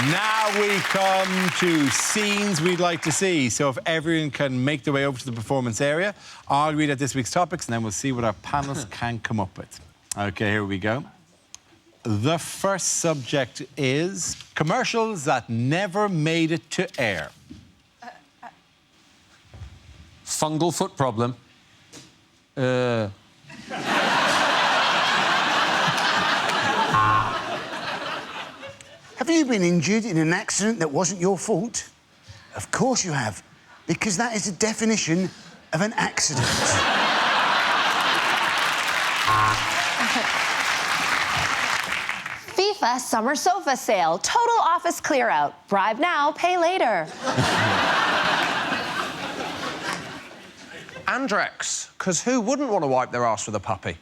Now we come to scenes we'd like to see. So if everyone can make their way over to the performance area, I'll read out this week's topics and then we'll see what our panellists can come up with. OK, here we go. The first subject is commercials that never made it to air. Fungal foot problem. Have you been injured in an accident that wasn't your fault? Of course you have, because that is the definition of an accident. FIFA summer sofa sale. Total office clear out. Bribe now, pay later. Andrex, because who wouldn't want to wipe their ass with a puppy?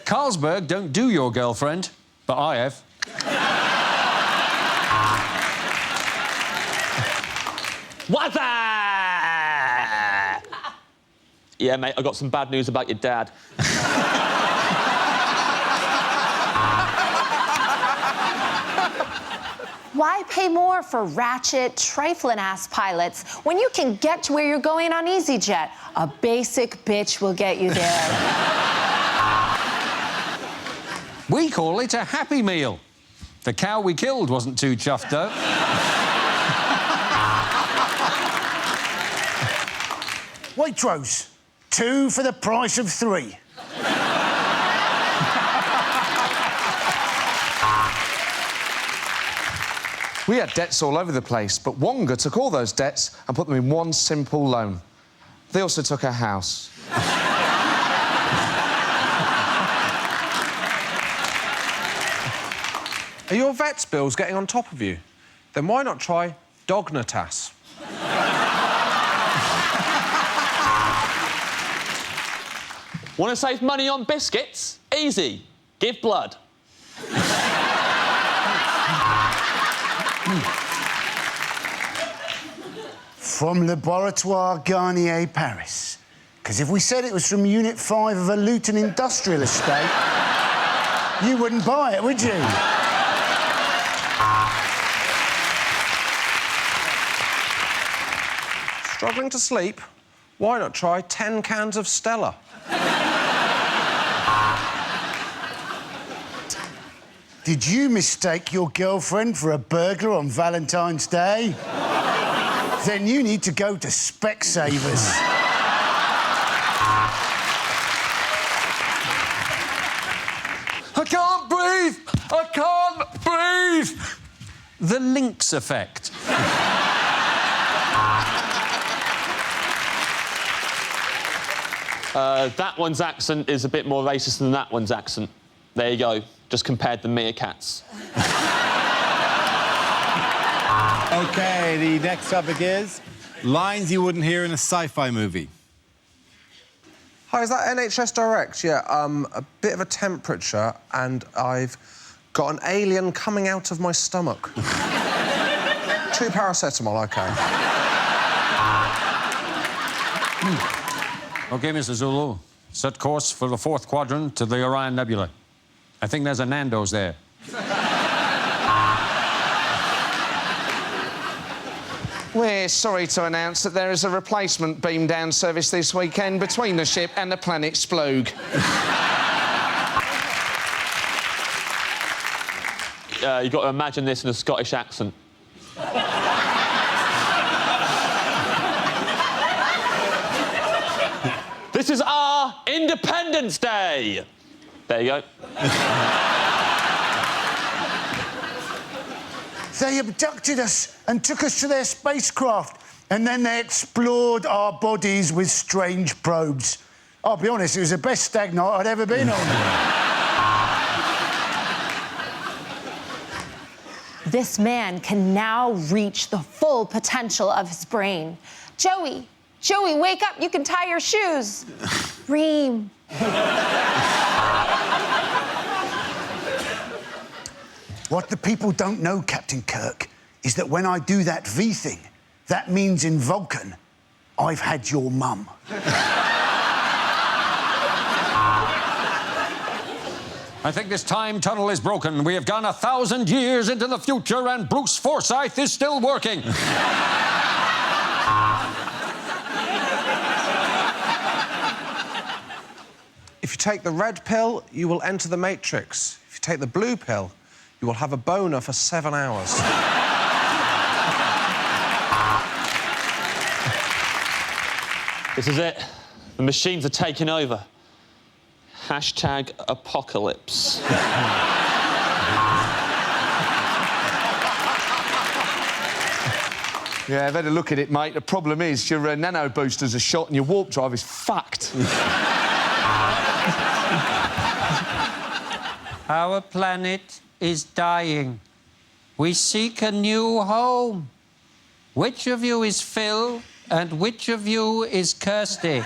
Carlsberg don't do your girlfriend, but I have. What's that? Yeah, mate, I got some bad news about your dad. Why pay more for ratchet, trifling-ass pilots when you can get to where you're going on EasyJet? A basic bitch will get you there. We call it a Happy Meal. The cow we killed wasn't too chuffed, though. Waitrose, 2 for the price of 3. We had debts all over the place, but Wonga took all those debts and put them in one simple loan. They also took our house. Are your vet's bills getting on top of you? Then why not try Dognatas? Want to save money on biscuits? Easy. Give blood. From Laboratoire Garnier, Paris. Because if we said it was from Unit 5 of a Luton industrial estate, you wouldn't buy it, would you? Struggling to sleep? Why not try 10 cans of Stella? Did you mistake your girlfriend for a burglar on Valentine's Day? Then you need to go to Specsavers. I can't breathe! I can't breathe! The Lynx effect. That one's accent is a bit more racist than that one's accent. There you go. Just compared the meerkats. OK, the next topic is lines you wouldn't hear in a sci-fi movie. Hi, is that NHS Direct? Yeah, a bit of a temperature and I've got an alien coming out of my stomach. 2 paracetamol, OK. OK, Mr. Zulu. Set course for the 4th quadrant to the Orion Nebula. I think there's a Nando's there. We're sorry to announce that there is a replacement beam-down service this weekend between the ship and the planet Splooge. You've got to imagine this in a Scottish accent. This is our Independence Day! There you go. They abducted us and took us to their spacecraft, and then they explored our bodies with strange probes. I'll be honest, it was the best stag night I'd ever been on. This man can now reach the full potential of his brain. Joey, wake up, you can tie your shoes. Reem. What the people don't know, Captain Kirk, is that when I do that V thing, that means in Vulcan, I've had your mum. I think this time tunnel is broken. We have gone 1,000 years into the future and Bruce Forsyth is still working. If you take the red pill, you will enter the Matrix. If you take the blue pill, you will have a boner for 7 hours. This is it. The machines are taking over. Hashtag apocalypse. Yeah, I've had a look at it, mate. The problem is your nano boosters are shot and your warp drive is fucked. Our planet is dying. We seek a new home. Which of you is Phil and which of you is Kirsty?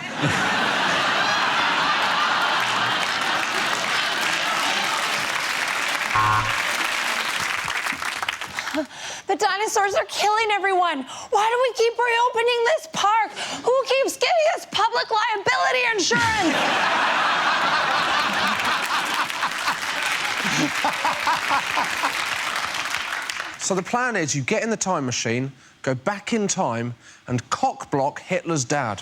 The dinosaurs are killing everyone. Why do we keep reopening this park? Who keeps giving us public liability insurance? So the plan is you get in the time machine, go back in time, and cock-block Hitler's dad.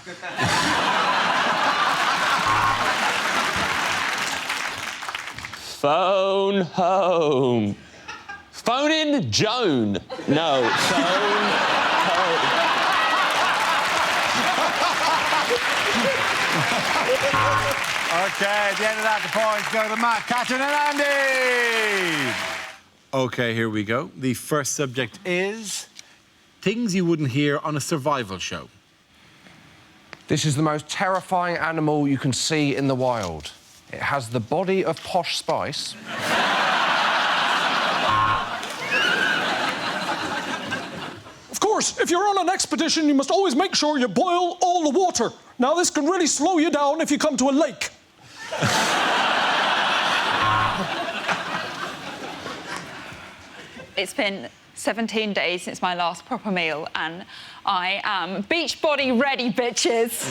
Phone home. Phone in Joan. No, phone home. OK, at the end of that, the points go to Matt, Catherine and Andy. OK, here we go. The first subject is things you wouldn't hear on a survival show. This is the most terrifying animal you can see in the wild. It has the body of Posh Spice. Of course, if you're on an expedition, you must always make sure you boil all the water. Now, this can really slow you down if you come to a lake. It's been 17 days since my last proper meal, and I am beach body ready, bitches.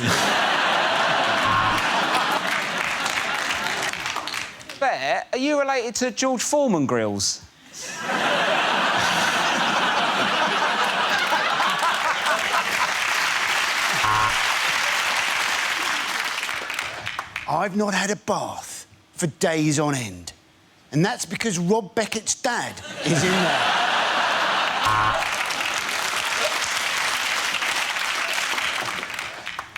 Bear, are you related to George Foreman grills? I've not had a bath for days on end. And that's because Rob Beckett's dad is in there.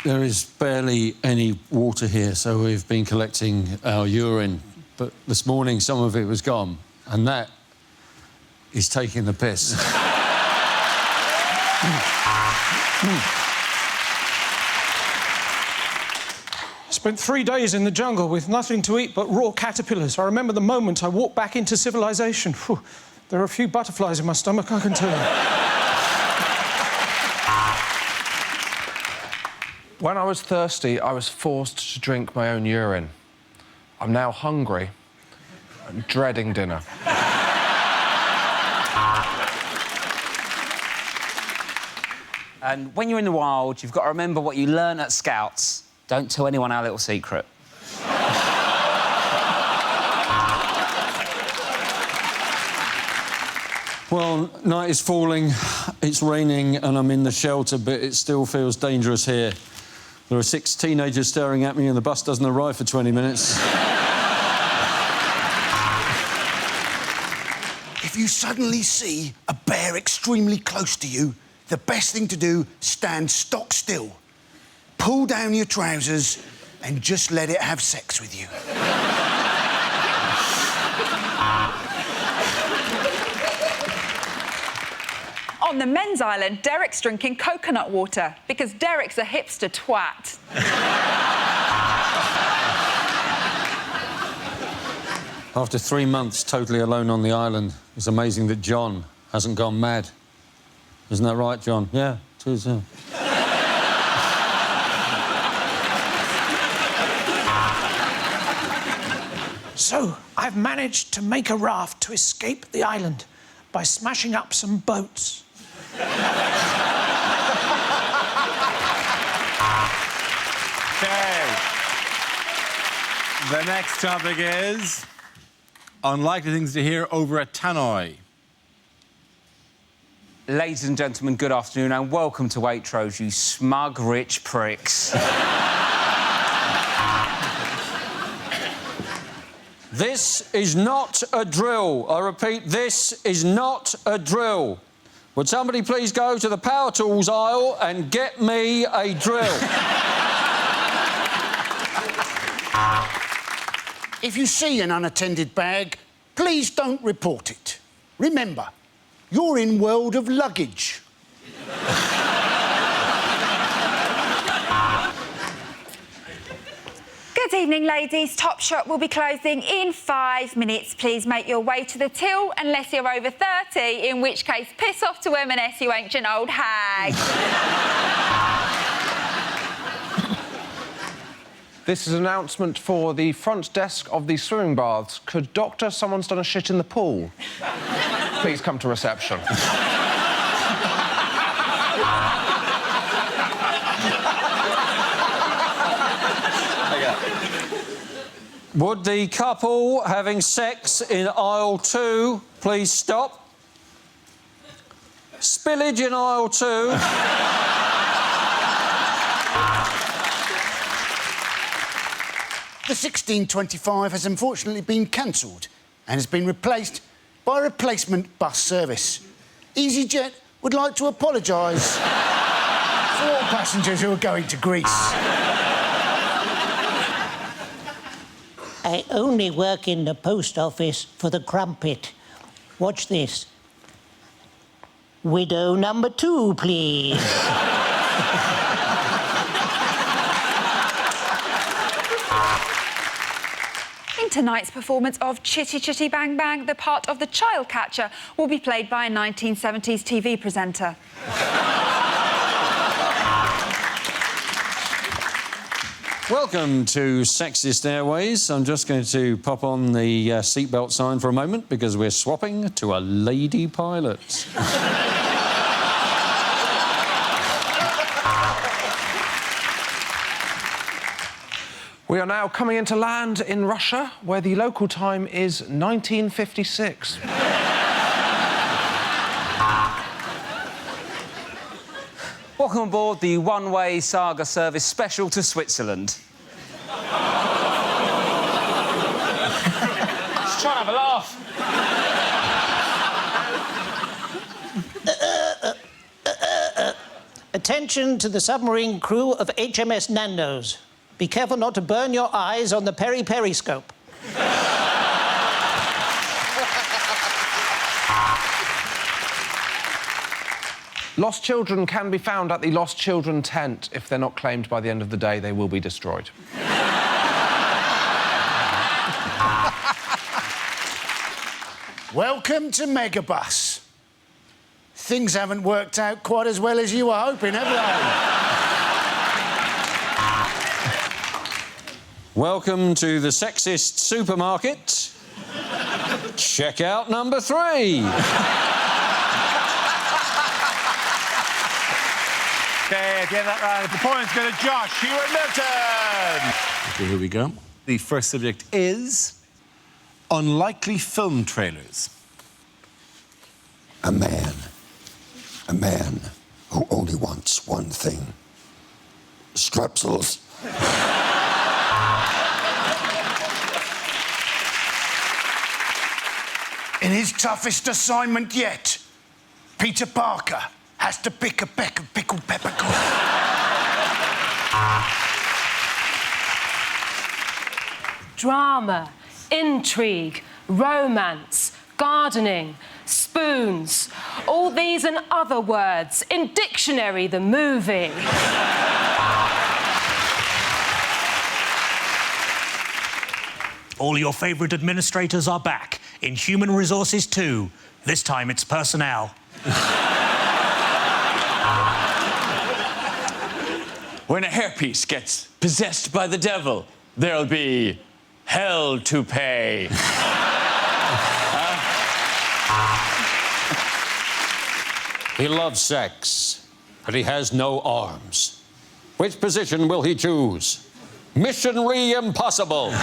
There is barely any water here, so we've been collecting our urine. But this morning, some of it was gone, and that is taking the piss. Spent 3 days in the jungle with nothing to eat but raw caterpillars. I remember the moment I walked back into civilization. Whew, there are a few butterflies in my stomach, I can tell you. When I was thirsty, I was forced to drink my own urine. I'm now hungry and dreading dinner. And when you're in the wild, you've got to remember what you learn at Scouts. Don't tell anyone our little secret. Well, night is falling, it's raining, and I'm in the shelter, but it still feels dangerous here. There are 6 teenagers staring at me, and the bus doesn't arrive for 20 minutes. If you suddenly see a bear extremely close to you, the best thing to do, stand stock still. Pull down your trousers and just let it have sex with you. On the men's island, Derek's drinking coconut water because Derek's a hipster twat. After 3 months totally alone on the island, it's amazing that John hasn't gone mad. Isn't that right, John? Yeah, it is, yeah. So, I've managed to make a raft to escape the island by smashing up some boats. OK. The next topic is unlikely things to hear over at Tannoy. Ladies and gentlemen, good afternoon and welcome to Waitrose, you smug, rich pricks. This is not a drill. I repeat, this is not a drill. Would somebody please go to the power tools aisle and get me a drill? If you see an unattended bag, please don't report it. Remember, you're in world of luggage. Good evening, ladies. Topshop will be closing in 5 minutes. Please make your way to the till unless you're over 30, in which case piss off to M&S, you ancient old hag. This is an announcement for the front desk of the swimming baths. Could doctor, someone's done a shit in the pool? Please come to reception. Would the couple having sex in aisle 2 please stop? Spillage in aisle 2. The 1625 has unfortunately been cancelled and has been replaced by a replacement bus service. EasyJet would like to apologise for all passengers who are going to Greece. I only work in the post office for the crumpet. Watch this. Widow number 2, please. In tonight's performance of Chitty Chitty Bang Bang, the part of the child catcher will be played by a 1970s TV presenter. Welcome to Sexist Airways. I'm just going to pop on the seatbelt sign for a moment because we're swapping to a lady pilot. We are now coming into land in Russia, where the local time is 1956. Welcome aboard the one-way saga service special to Switzerland. Just trying to have a laugh. Attention to the submarine crew of HMS Nando's. Be careful not to burn your eyes on the periscope. Lost children can be found at the Lost Children tent. If they're not claimed by the end of the day, they will be destroyed. Welcome to Megabus. Things haven't worked out quite as well as you were hoping, have they? Welcome to the sexist supermarket. Checkout number 3. Okay, at the end of that round, the points go to Josh, Hugh and Milton. Okay, here we go. The first subject is unlikely film trailers. A man who only wants one thing. Strepsils. In his toughest assignment yet, Peter Parker has to pick a peck of pickled peppercorn. Drama, intrigue, romance, gardening, spoons. All these and other words in Dictionary the movie. All your favourite administrators are back in Human Resources 2. This time it's personnel. When a hairpiece gets possessed by the devil, there'll be hell to pay. He loves sex, but he has no arms. Which position will he choose? Missionary impossible.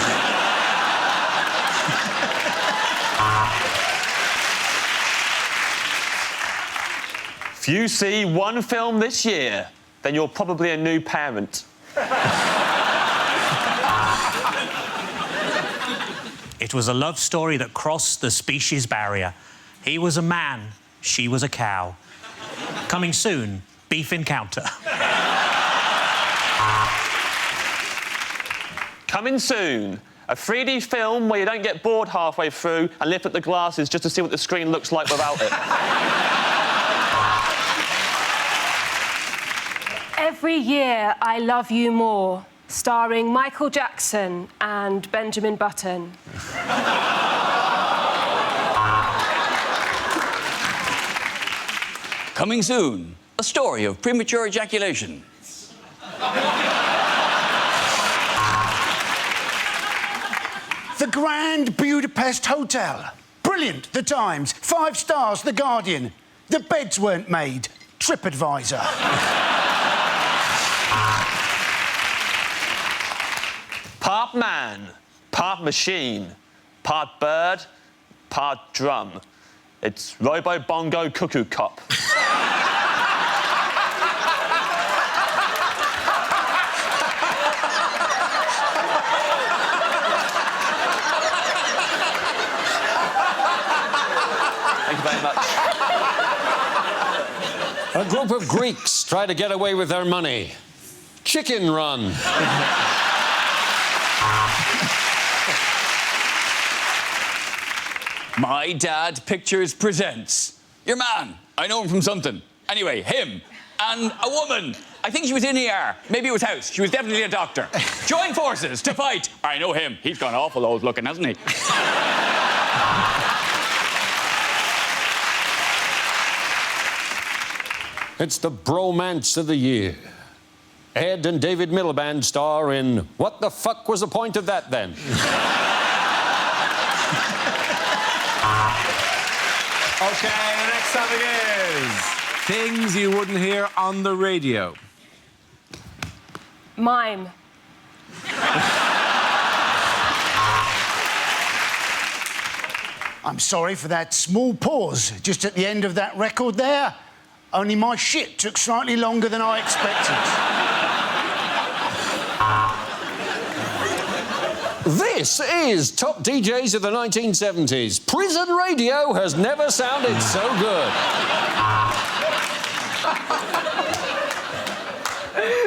If you see one film this year, then you're probably a new parent. It was a love story that crossed the species barrier. He was a man, she was a cow. Coming soon, Beef Encounter. Coming soon, a 3D film where you don't get bored halfway through and lift up the glasses just to see what the screen looks like without it. Every Year I Love You More, starring Michael Jackson and Benjamin Button. Coming soon, a story of premature ejaculation. The Grand Budapest Hotel. Brilliant, The Times. 5 stars, The Guardian. The beds weren't made, TripAdvisor. Part man, part machine, part bird, part drum. It's Robo Bongo Cuckoo Cop. Thank you very much. A group of Greeks try to get away with their money. Chicken Run. My Dad Pictures presents. Your man, I know him from something. Anyway, him and a woman. I think she was in here. Maybe it was house. She was definitely a doctor. Join forces to fight. I know him. He's gone awful old looking, hasn't he? It's the bromance of the year. Ed and David Miliband star in What the Fuck Was the Point of That Then? OK, the next topic is things you wouldn't hear on the radio. Mime. I'm sorry for that small pause just at the end of that record there. Only my shit took slightly longer than I expected. This is Top DJs of the 1970s. Prison radio has never sounded so good.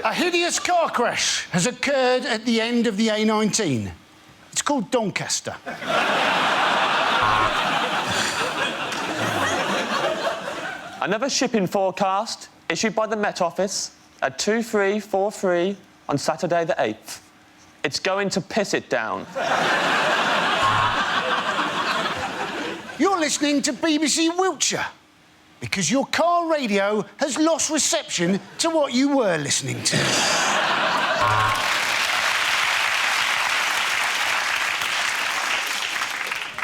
A hideous car crash has occurred at the end of the A19. It's called Doncaster. Another shipping forecast issued by the Met Office at 23:43 on Saturday the 8th. It's going to piss it down. You're listening to BBC Wiltshire because your car radio has lost reception to what you were listening to.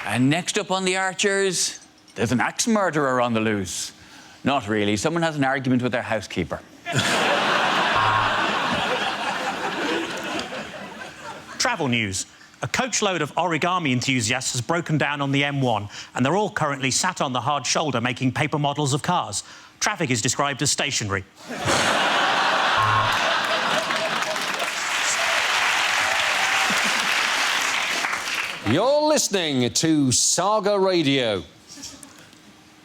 And next up on the Archers, there's an axe murderer on the loose. Not really. Someone has an argument with their housekeeper. Travel news. A coachload of origami enthusiasts has broken down on the M1, and they're all currently sat on the hard shoulder making paper models of cars. Traffic is described as stationary. You're listening to Saga Radio.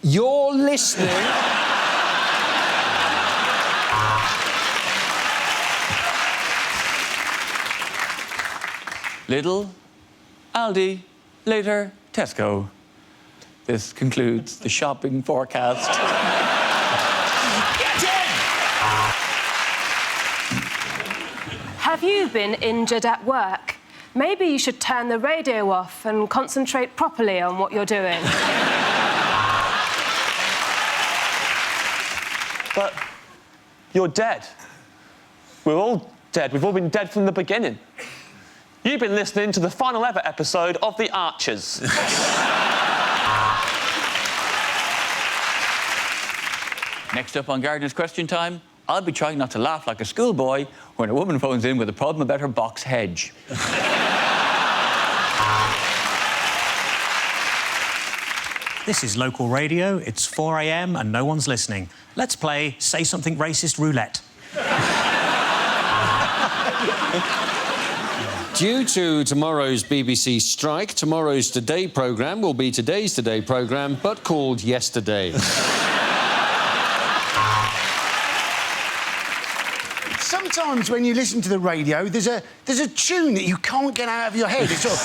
You're listening... Lidl, Aldi, later Tesco. This concludes the shopping forecast. Have you been injured at work? Maybe you should turn the radio off and concentrate properly on what you're doing. But you're dead. We're all dead. We've all been dead from the beginning. You've been listening to the final ever episode of The Archers. Next up on Gardener's Question Time, I'll be trying not to laugh like a schoolboy when a woman phones in with a problem about her box hedge. This is local radio, it's 4 a.m. and no one's listening. Let's play Say Something Racist Roulette. Due to tomorrow's BBC strike, tomorrow's Today programme will be today's Today programme, but called Yesterday. Sometimes when you listen to the radio, there's a tune that you can't get out of your head. It sort of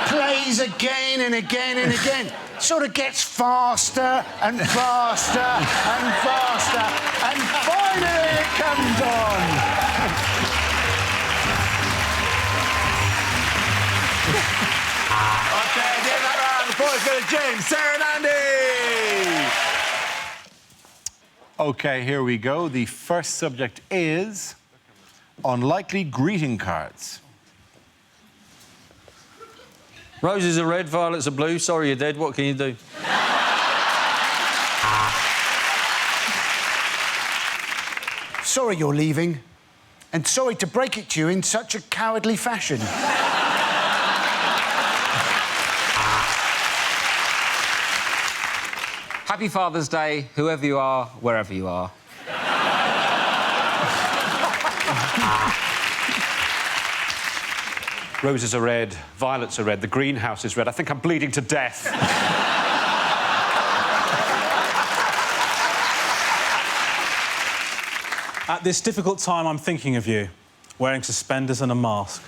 plays again and again and again. It sort of gets faster and faster and faster, and finally it comes on. Okay, give that round of applause for James, Sarah and Andy. Okay, here we go. The first subject is unlikely greeting cards. Roses are red, violets are blue. Sorry you're dead, what can you do? Sorry you're leaving, and sorry to break it to you in such a cowardly fashion. Happy Father's Day, whoever you are, wherever you are. Roses are red, violets are red, the greenhouse is red. I think I'm bleeding to death. At this difficult time, I'm thinking of you, wearing suspenders and a mask.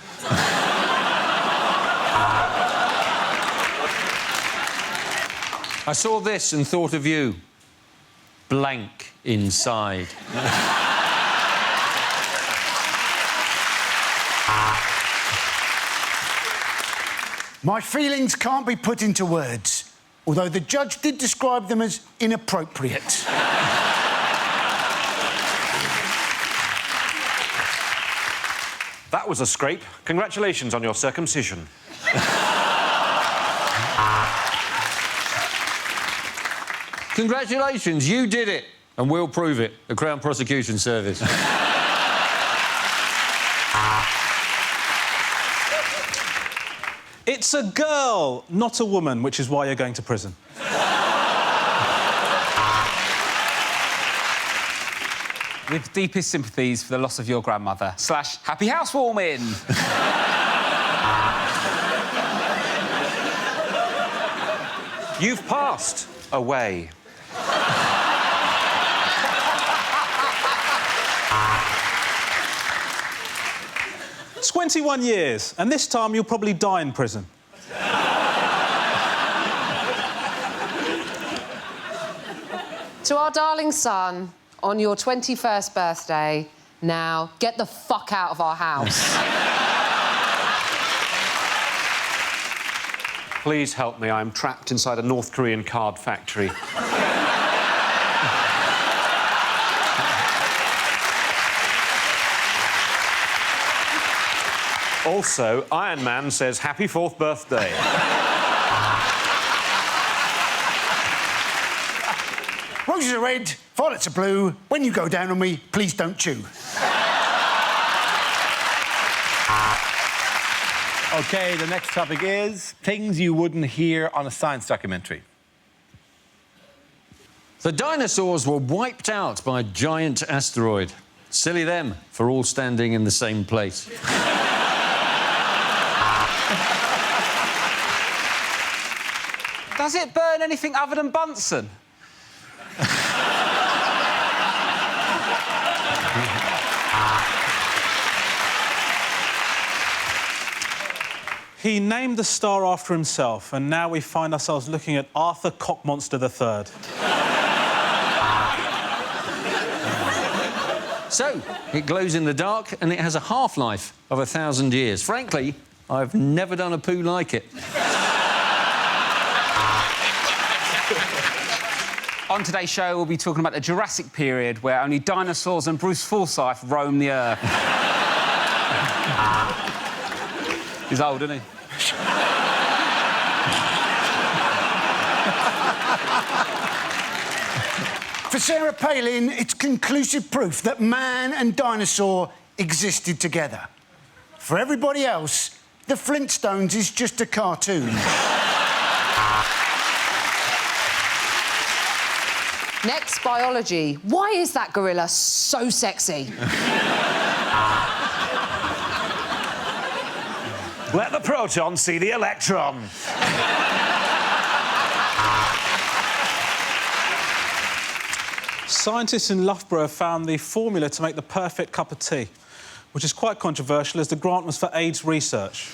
I saw this and thought of you. Blank inside. My feelings can't be put into words, although the judge did describe them as inappropriate. That was a scrape. Congratulations on your circumcision. Congratulations, you did it. And we'll prove it, the Crown Prosecution Service. It's a girl, not a woman, which is why you're going to prison. With deepest sympathies for the loss of your grandmother. / happy housewarming. You've passed away. 21 years, and this time you'll probably die in prison. To our darling son, on your 21st birthday, now get the fuck out of our house. Please help me. I'm trapped inside a North Korean card factory. Also, Iron Man says happy 4th birthday. Roses are red, violets are blue. When you go down on me, please don't chew. OK, the next topic is things you wouldn't hear on a science documentary. The dinosaurs were wiped out by a giant asteroid. Silly them for all standing in the same place. Does it burn anything other than Bunsen? He named the star after himself, and now we find ourselves looking at Arthur Cockmonster III. So, it glows in the dark and it has a half-life of 1,000 years. Frankly, I've never done a poo like it. On today's show, we'll be talking about the Jurassic period, where only dinosaurs and Bruce Forsyth roam the Earth. He's old, isn't he? For Sarah Palin, it's conclusive proof that man and dinosaur existed together. For everybody else, the Flintstones is just a cartoon. Next, biology. Why is that gorilla so sexy? Let the proton see the electron. Scientists in Loughborough have found the formula to make the perfect cup of tea, which is quite controversial as the grant was for AIDS research.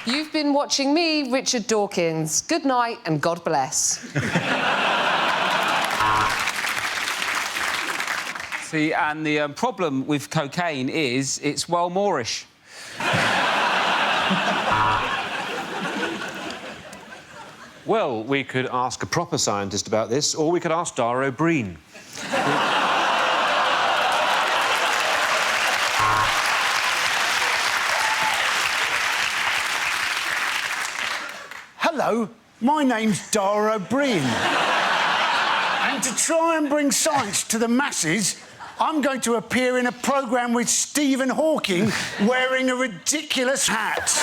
You've been watching me, Richard Dawkins. Good night and God bless. See, and the problem with cocaine is it's well Moorish. Well, we could ask a proper scientist about this, or we could ask Dara O'Briain. Hello, my name's Dara O'Briain. And to try and bring science to the masses, I'm going to appear in a programme with Stephen Hawking wearing a ridiculous hat.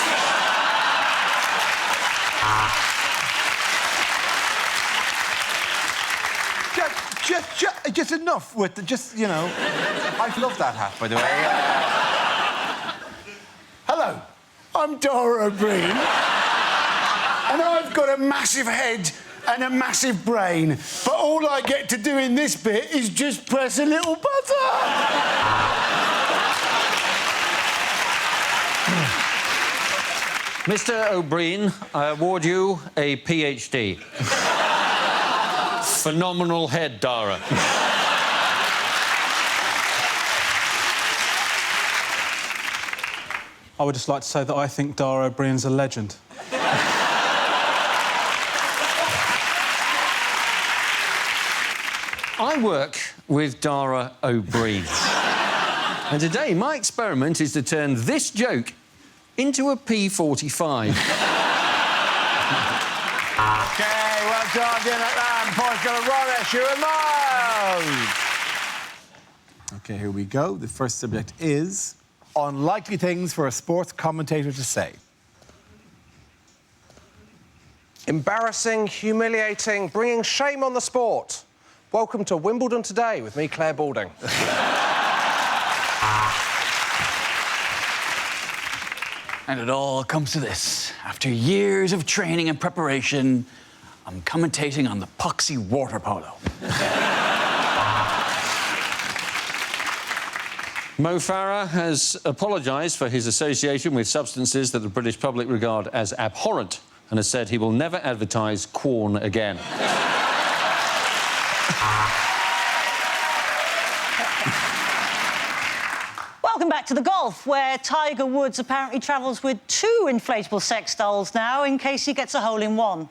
Just enough with the, you know... I love that hat, by the way. Hello, I'm Dara O'Briain. And I've got a massive head and a massive brain. But all I get to do in this bit is just press a little button. Mr. O'Briain, I award you a PhD. Phenomenal head, Dara. I would just like to say that I think Dara O'Briain's a legend. I work with Dara O'Briain. And today, my experiment is to turn this joke into a P45. OK, well done, Dinner. Points go to Romesh, you and Miles. OK, here we go. The first subject is unlikely things for a sports commentator to say. Embarrassing, humiliating, bringing shame on the sport. Welcome to Wimbledon Today with me, Claire Balding. And it all comes to this. After years of training and preparation, I'm commentating on the poxy water polo. Mo Farah has apologised for his association with substances that the British public regard as abhorrent and has said he will never advertise Quorn again. Welcome back to the golf, where Tiger Woods apparently travels with 2 inflatable sex dolls now in case he gets a hole-in-one.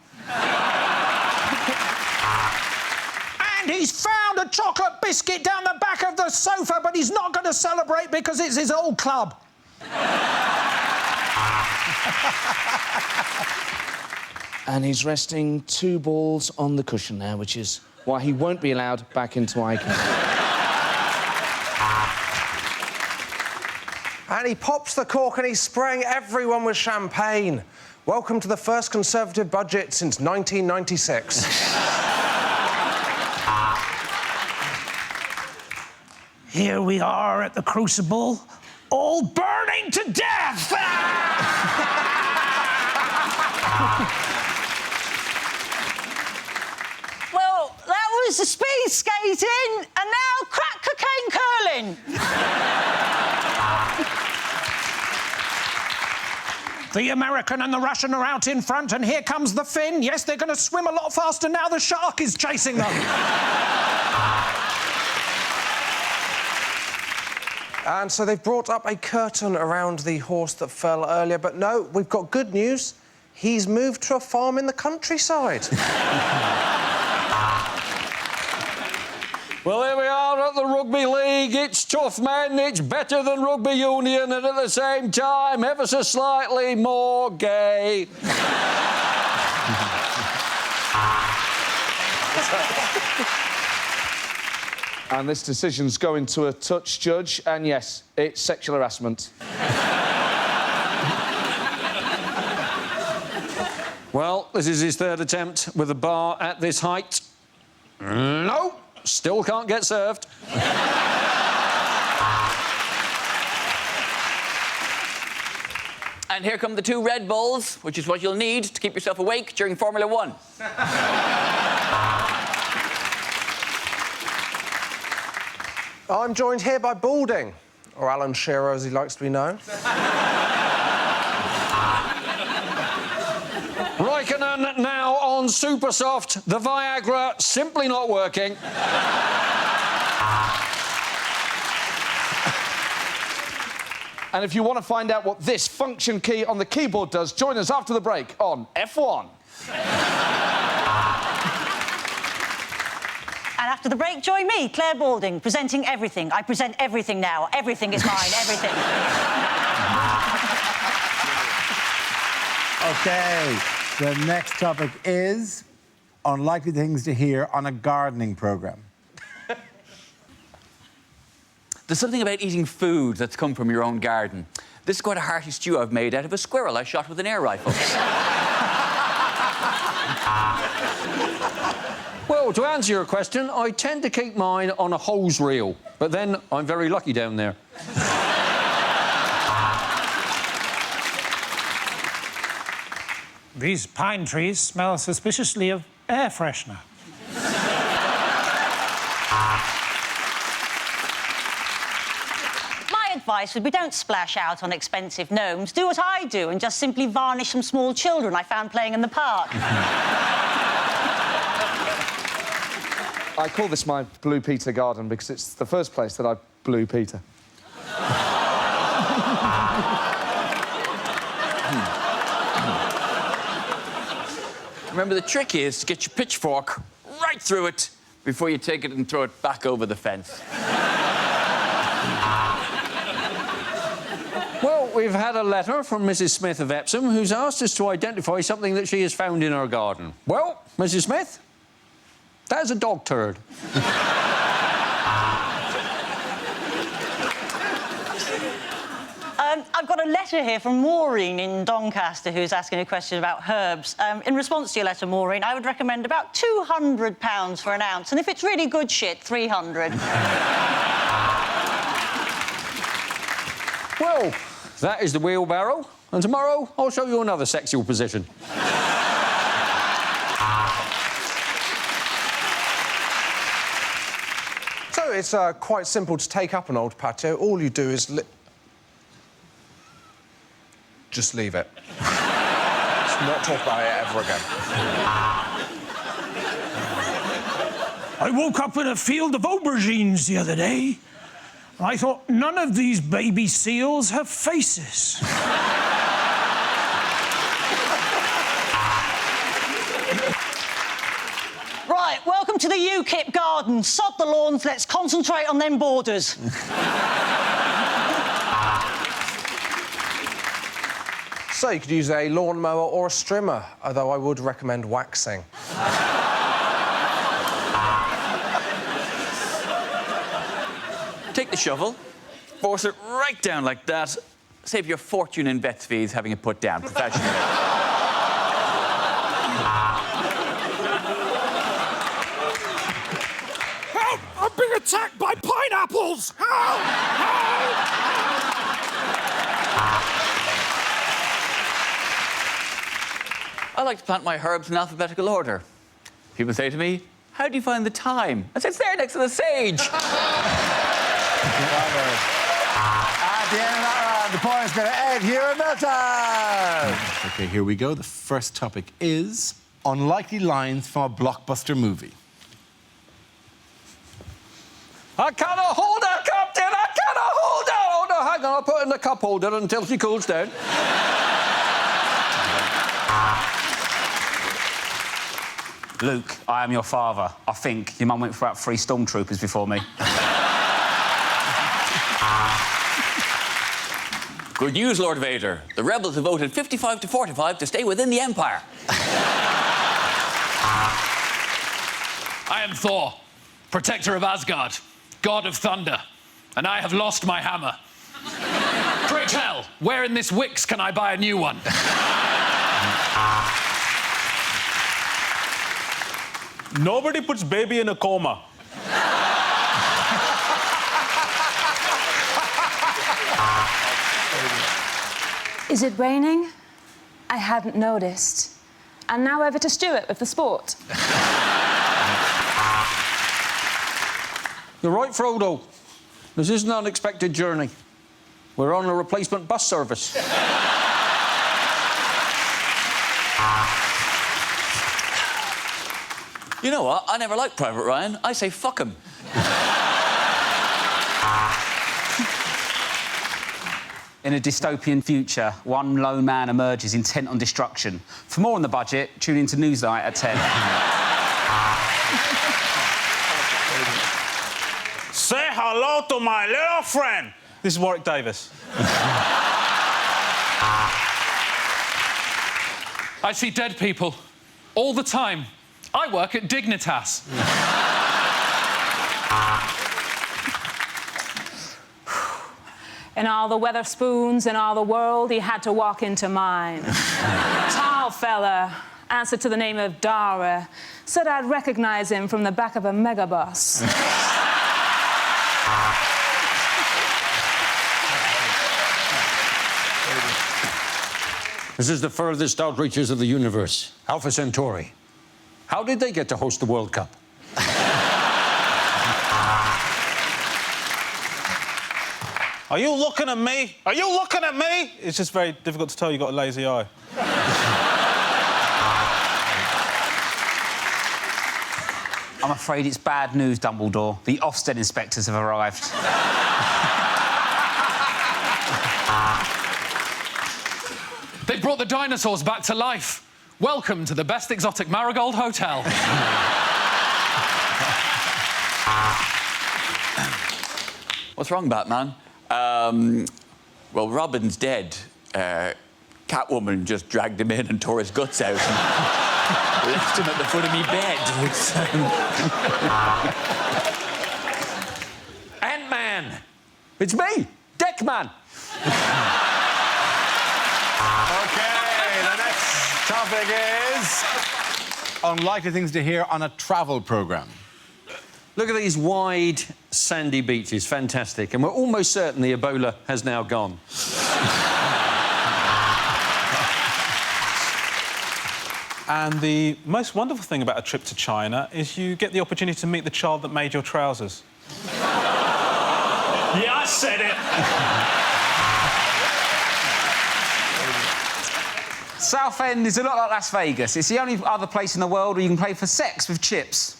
And he's found a chocolate biscuit down the back of the sofa, but he's not going to celebrate because it's his old club. And he's resting 2 balls on the cushion now, which is why he won't be allowed back into ICANN. And he pops the cork and he's spraying everyone with champagne. Welcome to the first Conservative budget since 1996. Here we are at the Crucible, all burning to death! Well, that was the speed skating, and now crack cocaine curling. The American and the Russian are out in front, and here comes the Finn. Yes, they're going to swim a lot faster now. The shark is chasing them. And so they've brought up a curtain around the horse that fell earlier, but no, we've got good news. He's moved to a farm in the countryside. Well, here we are at the Rugby League. It's tough, men. It's better than rugby union and at the same time ever so slightly more gay. And this decision's going to a touch judge, and yes, it's sexual harassment. This is his third attempt with a bar at this height. No, still can't get served. And here come the 2 Red Bulls, which is what you'll need to keep yourself awake during Formula 1. I'm joined here by Balding, or Alan Shearer as he likes to be known. Raikkonen now on super soft. The Viagra simply not working. And if you want to find out what this function key on the keyboard does, join us after the break on F1. And after the break, join me, Claire Balding, presenting everything. I present everything now. Everything is mine, everything. OK, the next topic is unlikely things to hear on a gardening programme. There's something about eating food that's come from your own garden. This is quite a hearty stew I've made out of a squirrel I shot with an air rifle. Well, to answer your question, I tend to keep mine on a hose reel, but then I'm very lucky down there. These pine trees smell suspiciously of air freshener. My advice would be don't splash out on expensive gnomes. Do what I do and just simply varnish some small children I found playing in the park. I call this my Blue Peter garden because it's the first place that I blew Peter. Remember, the trick is to get your pitchfork right through it before you take it and throw it back over the fence. Well, we've had a letter from Mrs. Smith of Epsom who's asked us to identify something that she has found in her garden. Well, Mrs. Smith, that is a dog turd. I've got a letter here from Maureen in Doncaster who's asking a question about herbs. In response to your letter, Maureen, I would recommend about £200 for an ounce, and if it's really good shit, 300. Well, that is the wheelbarrow, and tomorrow I'll show you another sexual position. So it's quite simple to take up an old patio. All you do is just leave it. Let's not talk about it ever again. I woke up in a field of aubergines the other day. I thought, none of these baby seals have faces. Right, welcome to the UKIP garden. Sod the lawns, let's concentrate on them borders. So you could use a lawnmower or a strimmer, although I would recommend waxing. Take the shovel, force it right down like that. Save your fortune in vet's fees having it put down professionally. Help! I'm being attacked by pineapples! Help! Help! I like to plant my herbs in alphabetical order. People say to me, how do you find the thyme? I say, it's there next to the sage. At the end of that round, the point's going to end here in Milton. OK, here we go. The first topic is unlikely lines from a blockbuster movie. I cannot hold her, Captain! I cannot hold her! Oh, no, hang on, I'll put her in the cup holder until she cools down. Luke, I am your father. I think your mum went for about 3 stormtroopers before me. Good news, Lord Vader. The rebels have voted 55 to 45 to stay within the Empire. I am Thor, protector of Asgard, god of thunder, and I have lost my hammer. Pray tell, where in this Wix can I buy a new one? Nobody puts baby in a coma. Is it raining? I hadn't noticed. And now over to Stewart with the sport. You're right, Frodo. This is an unexpected journey. We're on a replacement bus service. You know what? I never liked Private Ryan. I say fuck him. In a dystopian future, one lone man emerges intent on destruction. For more on the budget, tune into Newsnight at 10. Say hello to my little friend. This is Warwick Davis. I see dead people all the time. I work at Dignitas. In all the Weatherspoons in all the world, he had to walk into mine. Tall fella, answered to the name of Dara, said I'd recognise him from the back of a megabus. This is the furthest outreaches of the universe, Alpha Centauri. How did they get to host the World Cup? Are you looking at me? Are you looking at me? It's just very difficult to tell you've got a lazy eye. I'm afraid it's bad news, Dumbledore. The Ofsted inspectors have arrived. They brought the dinosaurs back to life. Welcome to the best exotic Marigold Hotel. What's wrong, Batman? Well, Robin's dead. Catwoman just dragged him in and tore his guts out and left him at the foot of me bed. Ant-Man! It's me, Deckman! OK, the next topic is unlikely things to hear on a travel programme. Look at these wide, sandy beaches. Fantastic. And we're almost certain the Ebola has now gone. And the most wonderful thing about a trip to China is you get the opportunity to meet the child that made your trousers. Yeah, I said it! Southend is a lot like Las Vegas. It's the only other place in the world where you can play for sex with chips.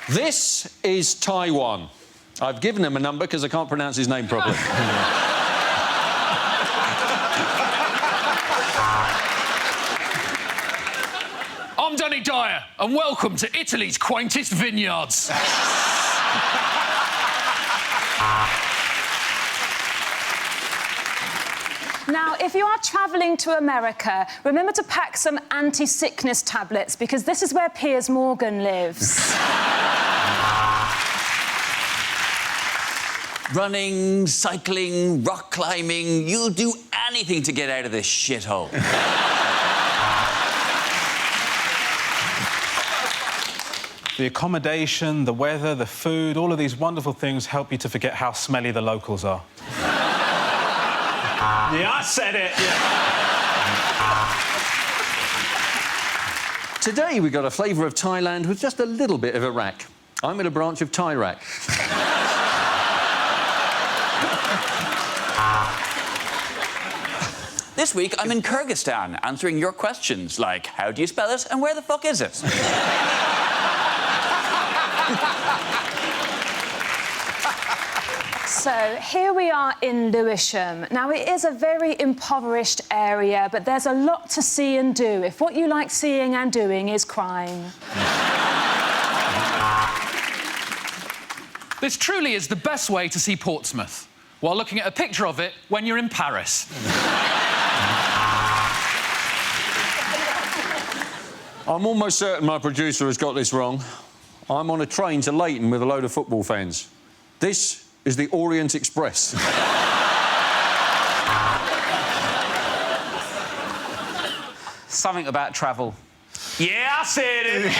This is Taiwan. I've given him a number because I can't pronounce his name properly. I'm Danny Dyer, and welcome to Italy's quaintest vineyards. Now, if you are travelling to America, remember to pack some anti-sickness tablets, because this is where Piers Morgan lives. Running, cycling, rock climbing, you'll do anything to get out of this shithole. The accommodation, the weather, the food, all of these wonderful things help you to forget how smelly the locals are. Yeah, I said it! Yeah. Today we got a flavour of Thailand with just a little bit of Iraq. I'm in a branch of Thai-Rack. This week, I'm in Kyrgyzstan, answering your questions, like, how do you spell it and where the fuck is it? So, here we are in Lewisham. Now, it is a very impoverished area, but there's a lot to see and do if what you like seeing and doing is crime. This truly is the best way to see Portsmouth, while looking at a picture of it when you're in Paris. I'm almost certain my producer has got this wrong. I'm on a train to Leighton with a load of football fans. This is the Orient Express. something about travel. Yeah, I said it.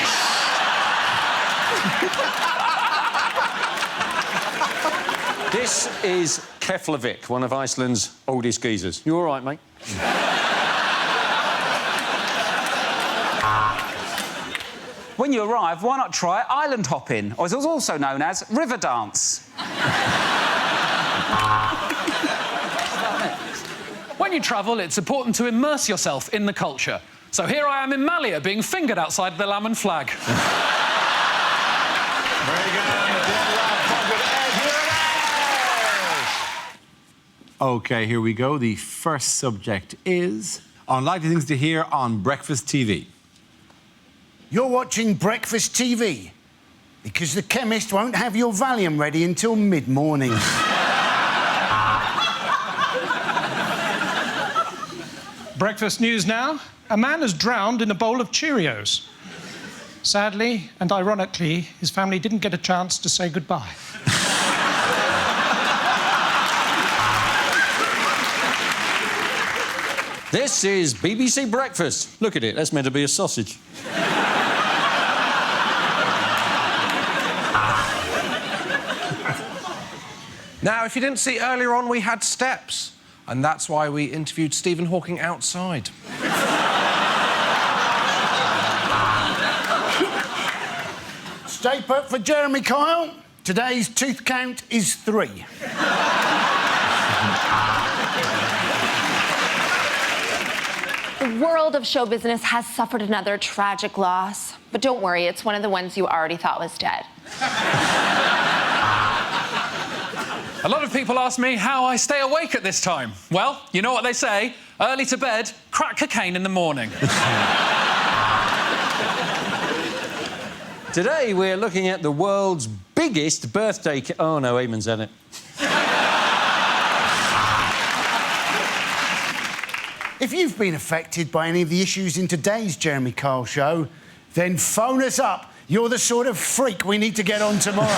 This is Keflavik, one of Iceland's oldest geezers. You all right, mate? When you arrive, why not try island hopping, or as it's also known as river dance? When you travel, it's important to immerse yourself in the culture. So here I am in Malia being fingered outside the Lammen flag. Very good. OK, here we go. The first subject is unlikely things to hear on breakfast TV. You're watching breakfast TV because the chemist won't have your Valium ready until mid-morning. Breakfast news now. A man has drowned in a bowl of Cheerios. Sadly and ironically, his family didn't get a chance to say goodbye. This is BBC Breakfast. Look at it, that's meant to be a sausage. Now, if you didn't see earlier on, we had steps. And that's why we interviewed Stephen Hawking outside. Stay put for Jeremy Kyle. Today's tooth count is 3. The world of show business has suffered another tragic loss. But don't worry, it's one of the ones you already thought was dead. A lot of people ask me how I stay awake at this time. Well, you know what they say, early to bed, crack cocaine in the morning. Today, we're looking at the world's biggest birthday... Oh, no, Eamon's at it. If you've been affected by any of the issues in today's Jeremy Kyle show, then phone us up. You're the sort of freak we need to get on tomorrow.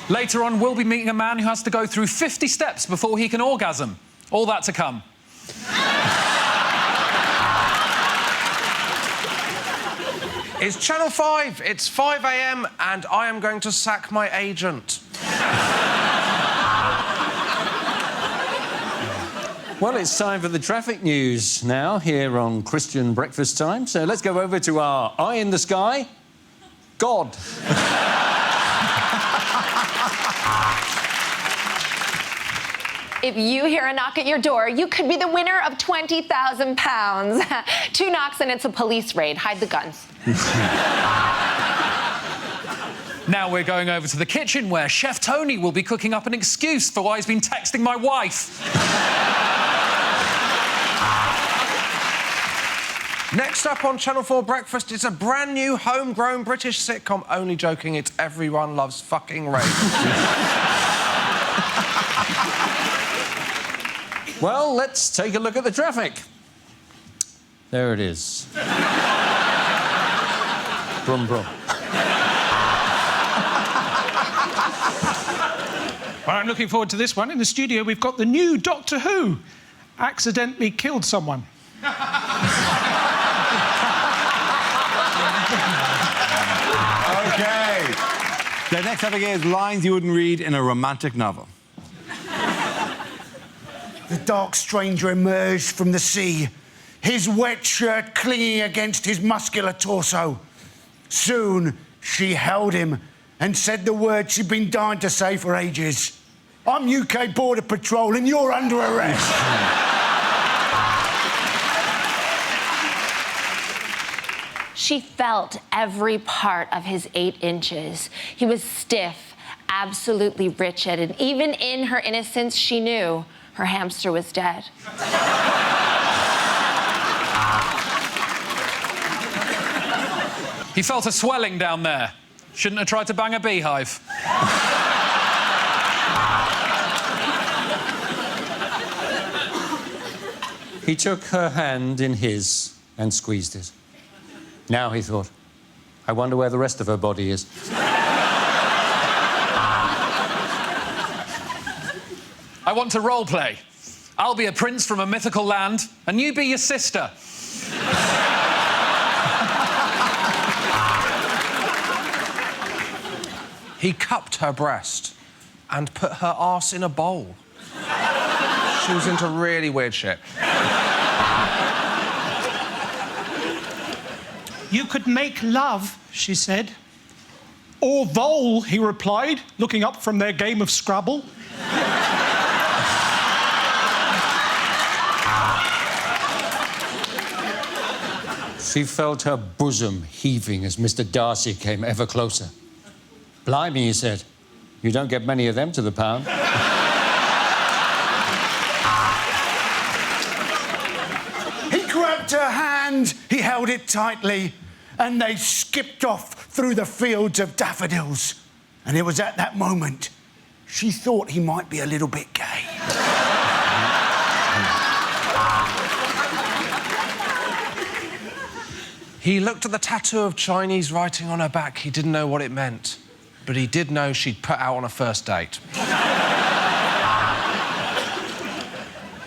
Later on, we'll be meeting a man who has to go through 50 steps before he can orgasm. All that to come. It's Channel 5. It's 5 a.m. and I am going to sack my agent. Well, it's time for the traffic news now, here on Christian Breakfast Time. So let's go over to our eye in the sky, God. If you hear a knock at your door, you could be the winner of £20,000. 2 knocks and it's a police raid. Hide the guns. Now we're going over to the kitchen where Chef Tony will be cooking up an excuse for why he's been texting my wife. Next up on Channel 4 Breakfast, it's a brand new homegrown British sitcom. Only joking, it's Everyone Loves Fucking Rape. Well, let's take a look at the traffic. There it is. Brum, brum. Well, I'm looking forward to this one. In the studio, we've got the new Doctor Who. Accidentally killed someone. OK. The next topic is lines you wouldn't read in a romantic novel. The dark stranger emerged from the sea, his wet shirt clinging against his muscular torso. Soon, she held him and said the words she'd been dying to say for ages. I'm UK Border Patrol and you're under arrest. She felt every part of his 8 inches. He was stiff, absolutely wretched, and even in her innocence, she knew her hamster was dead. He felt a swelling down there. Shouldn't have tried to bang a beehive. He took her hand in his and squeezed it. Now, he thought, I wonder where the rest of her body is. I want to role play. I'll be a prince from a mythical land, and you be your sister. He cupped her breast and put her arse in a bowl. She was into really weird shit. You could make love, she said. Or vole, he replied, looking up from their game of Scrabble. She felt her bosom heaving as Mr. Darcy came ever closer. Blimey, he said. You don't get many of them to the pound. He grabbed her hand, he held it tightly, and they skipped off through the fields of daffodils. And it was at that moment she thought he might be a little bit gay. He looked at the tattoo of Chinese writing on her back. He didn't know what it meant, but he did know she'd put out on a first date.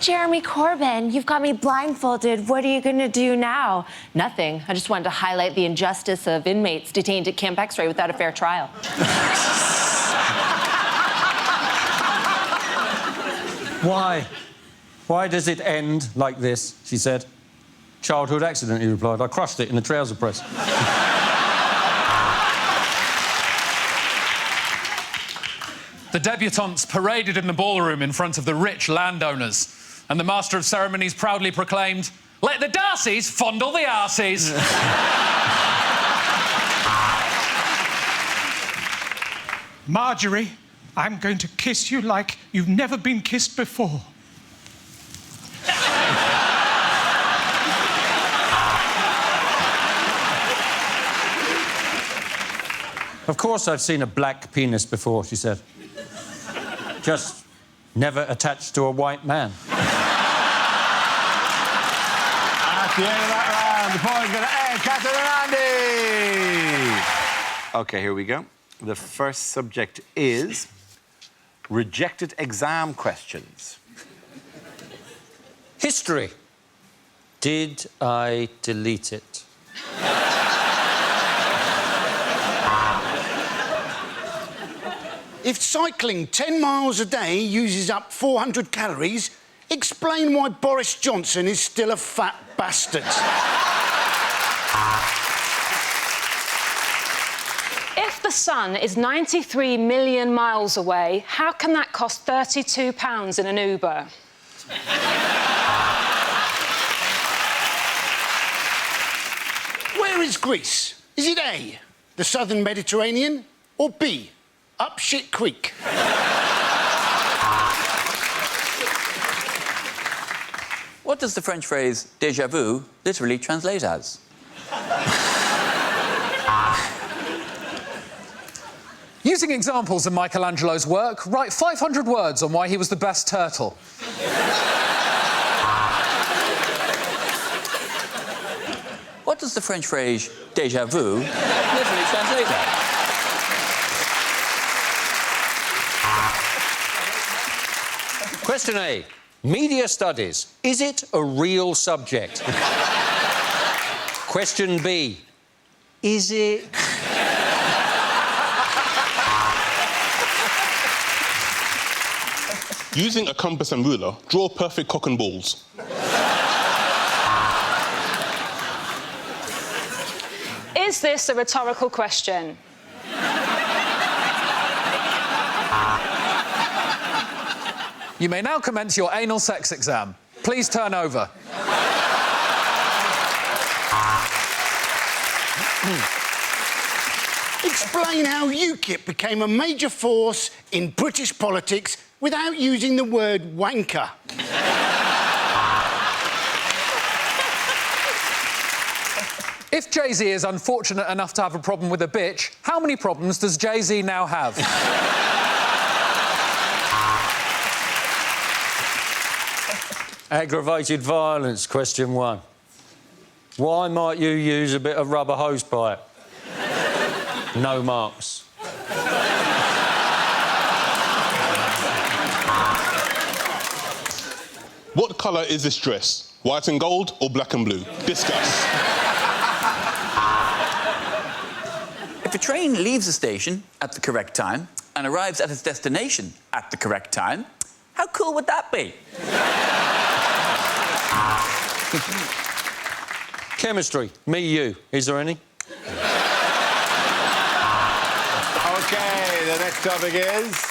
Jeremy Corbyn, you've got me blindfolded. What are you going to do now? Nothing. I just wanted to highlight the injustice of inmates detained at Camp X-Ray without a fair trial. Why? Why does it end like this? She said. Childhood accident, he replied. I crushed it in the trouser press. The debutantes paraded in the ballroom in front of the rich landowners, and the Master of Ceremonies proudly proclaimed, "Let the Darcys fondle the arses." Marjorie, I'm going to kiss you like you've never been kissed before. Of course I've seen a black penis before, she said. Just never attached to a white man. At the end of that round, the point's going to end. Catherine and Andy! OK, here we go. The first subject is rejected exam questions. History. Did I delete it? If cycling 10 miles a day uses up 400 calories, explain why Boris Johnson is still a fat bastard. If the sun is 93 million miles away, how can that cost £32 in an Uber? Where is Greece? Is it A, the southern Mediterranean, or B, up shit creek? What does the French phrase déjà vu literally translate as? Using examples of Michelangelo's work, write 500 words on why he was the best turtle. What does the French phrase déjà vu literally translate as? Question A. Media studies. Is it a real subject? Question B. Is it... Using a compass and ruler, draw perfect cock and balls. Is this a rhetorical question? You may now commence your anal sex exam. Please turn over. Explain how UKIP became a major force in British politics without using the word wanker. If Jay-Z is unfortunate enough to have a problem with a bitch, how many problems does Jay-Z now have? Aggravated violence, question 1. Why might you use a bit of rubber hose pipe? No marks. What colour is this dress? White and gold or black and blue? Discuss. If a train leaves the station at the correct time and arrives at its destination at the correct time, how cool would that be? Chemistry. Me, you. Is there any? OK, the next topic is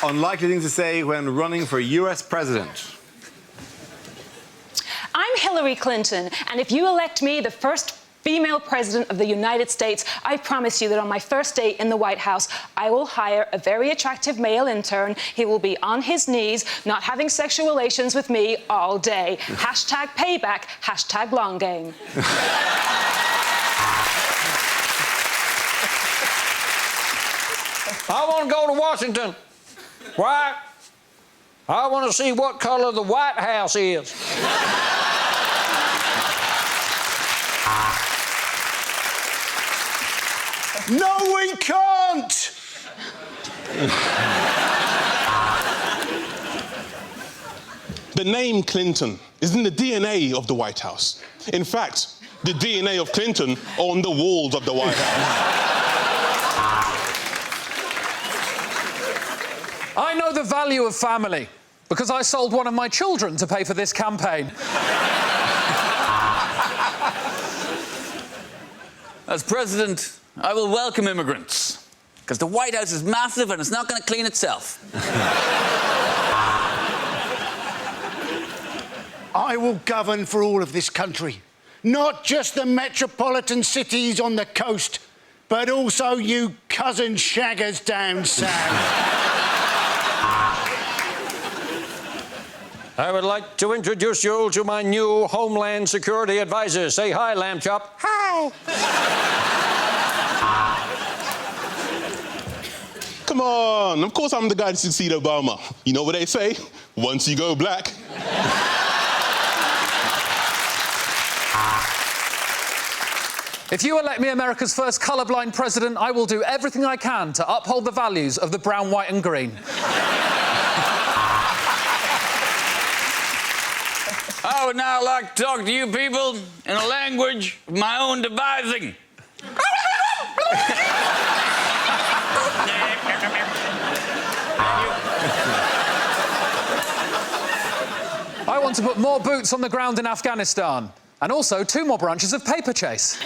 unlikely things to say when running for US president. I'm Hillary Clinton, and if you elect me the first female president of the United States, I promise you that on my first day in the White House, I will hire a very attractive male intern. He will be on his knees, not having sexual relations with me all day. Hashtag payback, hashtag long game. I want to go to Washington. Why? I want to see what colour the White House is. No, we can't! The name Clinton is in the DNA of the White House. In fact, the DNA of Clinton are on the walls of the White House. I know the value of family because I sold one of my children to pay for this campaign. As president, I will welcome immigrants, because the White House is massive and it's not going to clean itself. I will govern for all of this country. Not just the metropolitan cities on the coast, but also you cousin shaggers down south. I would like to introduce you to my new Homeland Security advisor. Say hi, Lamb Chop. Hi. Come on, of course I'm the guy to succeed Obama. You know what they say? Once you go black. If you elect me America's first colourblind president, I will do everything I can to uphold the values of the brown, white and green. I would now like to talk to you people in a language of my own devising. I want to put more boots on the ground in Afghanistan, and also 2 more branches of paper chase.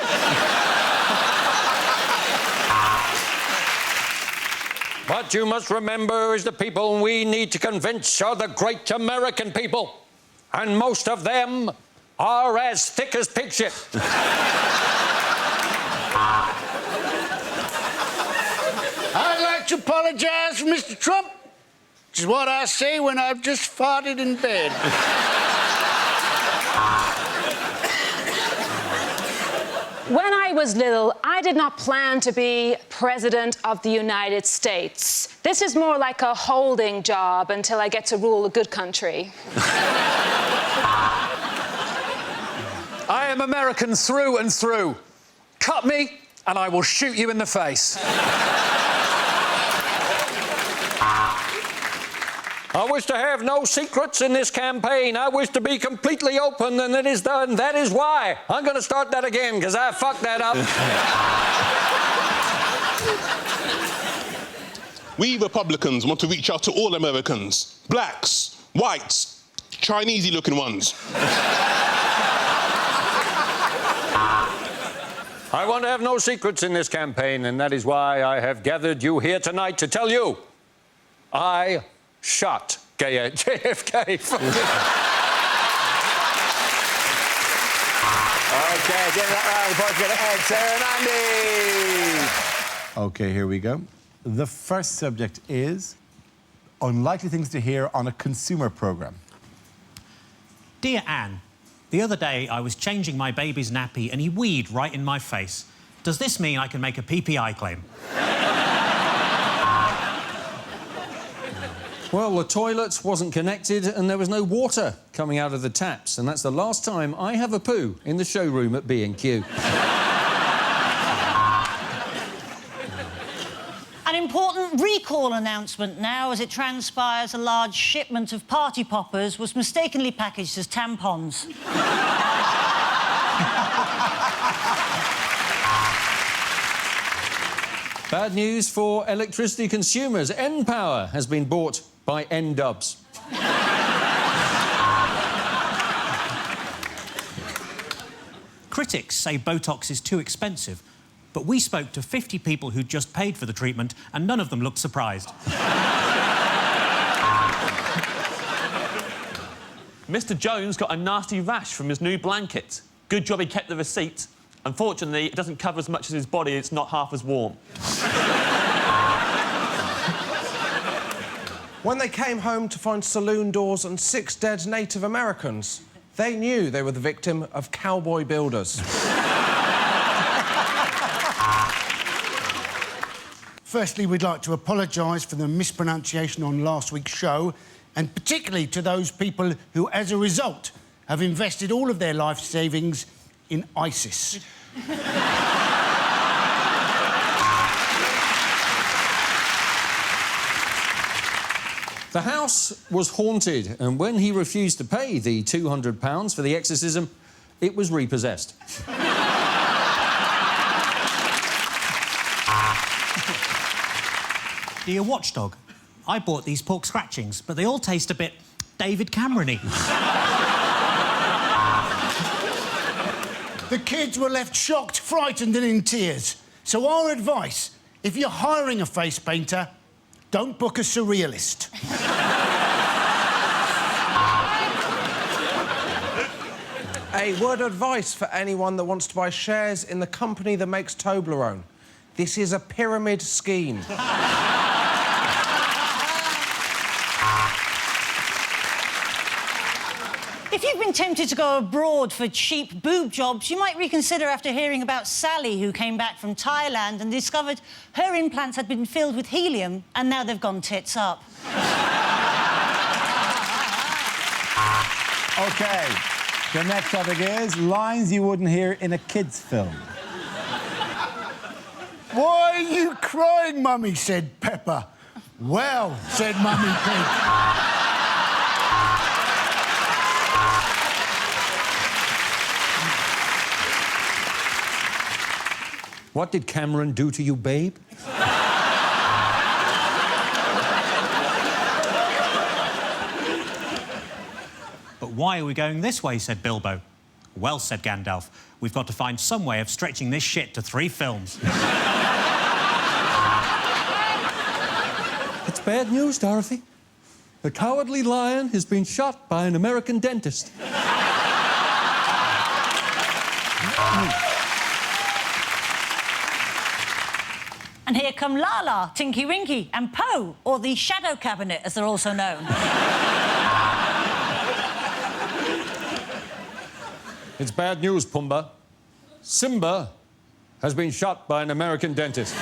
What you must remember is the people we need to convince are the great American people. And most of them are as thick as pig shit. I'd like to apologise for Mr. Trump, which is what I say when I've just farted in bed. When I was little, I did not plan to be President of the United States. This is more like a holding job until I get to rule a good country. I am American through and through. Cut me, and I will shoot you in the face. I wish to have no secrets in this campaign. I wish to be completely open, and that is why I'm going to start that again, because I fucked that up. We Republicans want to reach out to all Americans. Blacks, whites, Chinese-y-looking ones. I want to have no secrets in this campaign, and that is why I have gathered you here tonight to tell you I shot JFK. OK, give that round of applause to Ed, Sarah and Andy. OK, here we go. The first subject is unlikely things to hear on a consumer programme. Dear Anne, the other day I was changing my baby's nappy and he weed right in my face. Does this mean I can make a PPI claim? Well, the toilet wasn't connected and there was no water coming out of the taps, and that's the last time I have a poo in the showroom at B&Q. An important recall announcement now. As it transpires, a large shipment of party poppers was mistakenly packaged as tampons. Bad news for electricity consumers. N-Power has been bought by N-Dubs. Critics say Botox is too expensive, but we spoke to 50 people who'd just paid for the treatment, and none of them looked surprised. Mr. Jones got a nasty rash from his new blanket. Good job he kept the receipt. Unfortunately, it doesn't cover as much as his body. It's not half as warm. When they came home to find saloon doors and 6 dead Native Americans, they knew they were the victim of cowboy builders. Firstly, we'd like to apologise for the mispronunciation on last week's show, and particularly to those people who, as a result, have invested all of their life savings in ISIS. The house was haunted, and when he refused to pay the £200 for the exorcism, it was repossessed. Dear Watchdog, I bought these pork scratchings, but they all taste a bit David Cameron-y. The kids were left shocked, frightened and in tears. So our advice, if you're hiring a face painter, don't book a surrealist. A word of advice for anyone that wants to buy shares in the company that makes Toblerone. This is a pyramid scheme. If you've been tempted to go abroad for cheap boob jobs, you might reconsider after hearing about Sally, who came back from Thailand and discovered her implants had been filled with helium, and now they've gone tits up. OK, the next topic is lines you wouldn't hear in a kid's film. Why are you crying, Mummy? Said Pepper. Well, said Mummy Pig. What did Cameron do to you, babe? But why are we going this way, said Bilbo. Well, said Gandalf, we've got to find some way of stretching this shit to 3 films. It's bad news, Dorothy. The Cowardly Lion has been shot by an American dentist. And here come Lala, Tinky Winky and Poe, or the Shadow Cabinet, as they're also known. It's bad news, Pumbaa. Simba has been shot by an American dentist.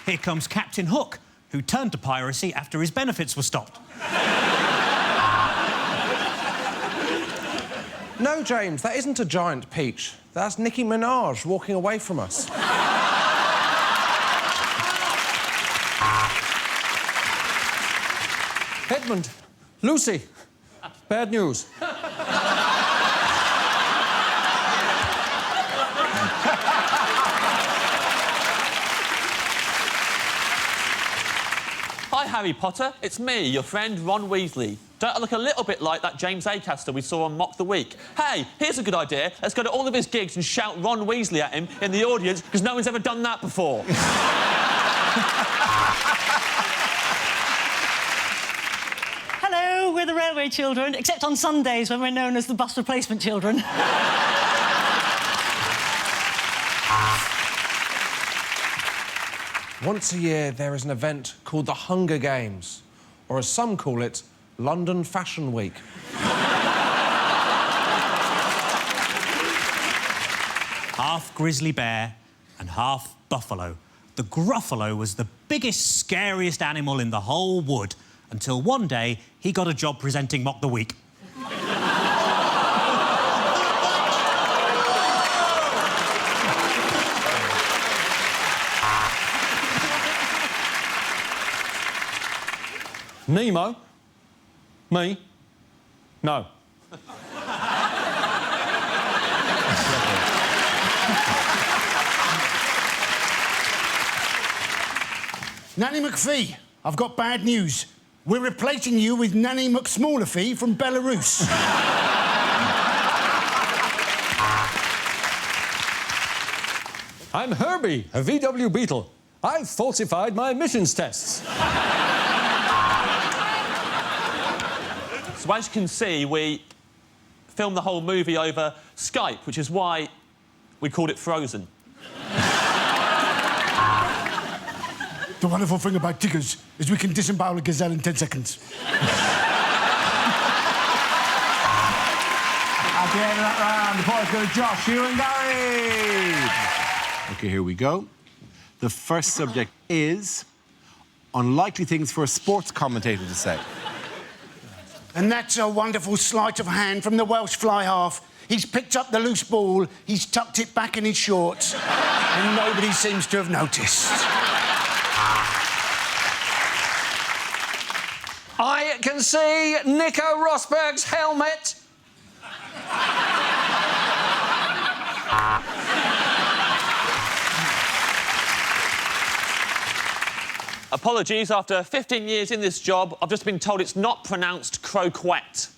Here comes Captain Hook, who turned to piracy after his benefits were stopped. No, James, that isn't a giant peach. That's Nicki Minaj walking away from us. Edmund, Lucy, bad news. Hi, Harry Potter. It's me, your friend Ron Weasley. Don't I look a little bit like that James Acaster we saw on Mock the Week? Hey, here's a good idea. Let's go to all of his gigs and shout Ron Weasley at him in the audience, because no one's ever done that before. Hello, we're the Railway Children, except on Sundays when we're known as the Bus Replacement Children. Once a year, there is an event called the Hunger Games, or as some call it, London Fashion Week. Half grizzly bear and half buffalo. The Gruffalo was the biggest, scariest animal in the whole wood, until one day he got a job presenting Mock the Week. Nemo? Me? No. Nanny McPhee, I've got bad news. We're replacing you with Nanny McSmallerfee from Belarus. I'm Herbie, a VW Beetle. I've falsified my emissions tests. So as you can see, we filmed the whole movie over Skype, which is why we called it Frozen. The wonderful thing about Diggers is we can disembowel a gazelle in 10 seconds. At the end of that round, the points go to Josh, Hugh and Gary. OK, here we go. The first subject is unlikely things for a sports commentator to say. And that's a wonderful sleight of hand from the Welsh fly half. He's picked up the loose ball, he's tucked it back in his shorts, and nobody seems to have noticed. I can see Nico Rosberg's helmet. Apologies, after 15 years in this job, I've just been told it's not pronounced croquette.